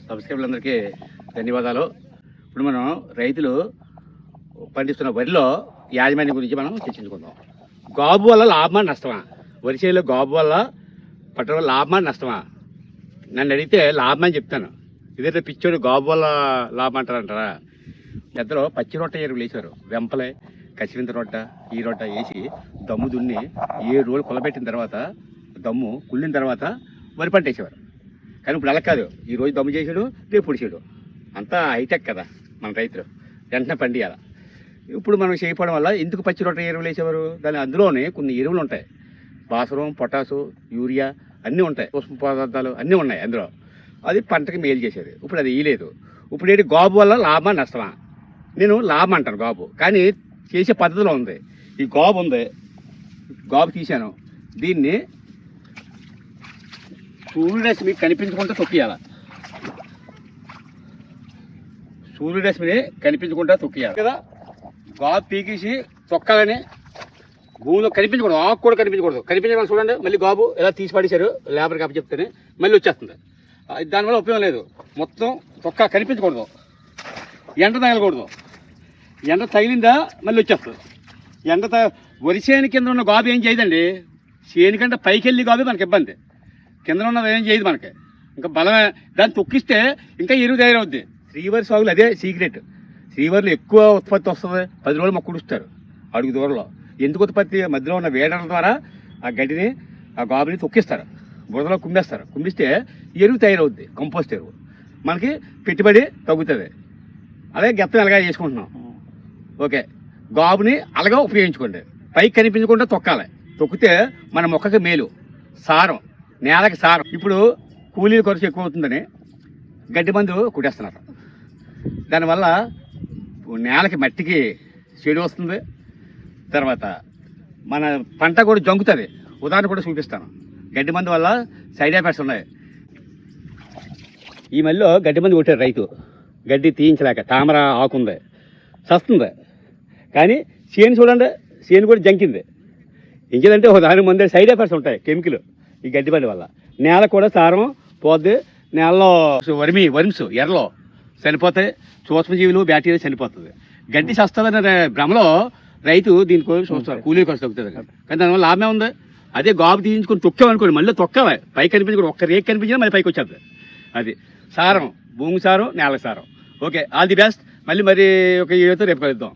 సబ్స్క్రైబర్లందరికీ ధన్యవాదాలు. ఇప్పుడు మనం రైతులు పండిస్తున్న వరిలో యాజమాన్యం గురించి మనం చర్చించుకుందాం. గాబు వల్ల లాభమా నష్టమా? వరి చేలో గాబు వల్ల పట్టడం వల్ల లాభమా నష్టమా? నన్ను అడిగితే లాభమా అని చెప్తాను. ఇదే పిచ్చోడు గాబు వల్ల లాభం అంటారంటారా? పెద్దలో పచ్చి రొట్ట ఎరువులు వేసారు. వెంపలే, కసిరింత రొట్ట, ఈ రొట్ట వేసి దమ్ము దున్ని 7 రోజులు కులబెట్టిన తర్వాత దమ్ము కుళ్ళిన తర్వాత వరి పంట వేసేవారు. కానీ ఇప్పుడు అలా కాదు. ఈ రోజు దమ్ము చేసాడు, రేపు పొడిచాడు. అంతా హైటెక్ కదా మన రైతులు, వెంటనే పండియాల. ఇప్పుడు మనం చేయకపోవడం వల్ల ఎందుకు పచ్చి రొట్ట ఎరువులు వేసేవారు? దాని అందులోనే కొన్ని ఎరువులు ఉంటాయి. భాస్వరం, పొటాసు, యూరియా అన్నీ ఉంటాయి. సూక్ష్మ పదార్థాలు అన్నీ ఉన్నాయి అందులో. అది పంటకి మేలు చేసేది. ఇప్పుడు అది వేయలేదు. ఇప్పుడు ఏంటి, గాబు వల్ల లాభమా నష్టమా? నేను లాభం అంటాను గాబు, కానీ చేసే పద్ధతిలో ఉంది. ఈ గాబు ఉంది, గాబు తీశాను. దీన్ని సూర్యరశ్మి కనిపించకుండా తొక్కియాల. సూర్యరశ్మిని కనిపించకుండా తొక్కియాలి కదా. గాబు పీకేసి తొక్కాలని భూమిలో కనిపించకూడదు, ఆకు కూడా కనిపించకూడదు. కనిపించడం చూడండి, మళ్ళీ గాబు ఎలా తీసి పడేశారు లేబర్ కాపు చెప్తేనే మళ్ళీ వచ్చేస్తుంది. దానివల్ల ఉపయోగం లేదు. మొత్తం తొక్క కనిపించకూడదు, ఎండ తగలకూడదు. ఎండ తగిలిందా మళ్ళీ వచ్చేస్తుంది. వరి చేను కింద ఉన్న గాబు ఏం చేయదండి. చేను కంటే పైకి వెళ్ళి గాబు మనకి ఇబ్బంది. కింద ఉన్నది ఏం చేయదు మనకి. ఇంకా బలమే, దాన్ని తొక్కిస్తే ఇంకా ఎరువు తయారవుద్ది. శ్రీవరి సాగులు అదే సీక్రెట్. శ్రీవరిలో ఎక్కువ ఉత్పత్తి వస్తుంది. 10 రోజులు మొక్క కుడుస్తారు అడుగు దూరంలో. ఎందుకు ఉత్పత్తి? మధ్యలో ఉన్న వేడల ద్వారా ఆ గడ్డిని, ఆ గాబుని తొక్కిస్తారు, బురదలో కుమ్మేస్తారు. కుమ్మిస్తే ఎరువు తయారవుద్ది, కంపోస్ట్ ఎరువు. మనకి పెట్టుబడి తగ్గుతుంది. అలాగే గెత్తం ఎలాగా చేసుకుంటున్నాం. ఓకే, గాబుని అలాగా ఉపయోగించుకోండి. పైకి కనిపించకుండా తొక్కాలి. తొక్కితే మన మొక్కకి మేలు, సారం, నేలకి సారం. ఇప్పుడు కూలీల ఖర్చు ఎక్కువ అవుతుందని గడ్డి మందు కుట్టేస్తున్నారు. దానివల్ల నేలకి, మట్టికి చెడు వస్తుంది. తర్వాత మన పంట కూడా జంకుతుంది. ఉదాహరణ కూడా చూపిస్తాను. గడ్డి మందు వల్ల సైడ్ ఎఫెక్ట్స్ ఉన్నాయి. ఈ మళ్ళీ గడ్డి మందు కొట్టారు రైతు, గడ్డి తీయించలేక. తామర ఆకుంది, సస్తుంది. కానీ చేను చూడండి, చేను కూడా జంకింది. ఇంకేదంటే దాని ముందే సైడ్ ఎఫెక్ట్స్ ఉంటాయి, కెమికల్. ఈ గడ్డి బండి వల్ల నేల కూడా సారం పోద్ది. నేలలో వర్మ్స్ ఎర్రలో చనిపోతాయి. సూక్ష్మజీవులు, బ్యాక్టీరియా చనిపోతుంది. గడ్డి సస్తుందనే భ్రమలో రైతు దీనికోసం చూస్తారు, కూలీల ఖర్చు తగ్గుతుంది. కానీ దానివల్ల లాభమే ఉంది. అదే గాబు తీయించుకొని తొక్కామనుకోండి, మళ్ళీ తొక్కాలి. పైకి కనిపించకూడదు. ఒక్క రేక్ కనిపించినా మళ్ళీ పైకి వచ్చేది. అది సారం, భూమి సారం, నేల సారం. Okay, all the best. మళ్ళీ ఒక 7తో రేపు కలుద్దాం.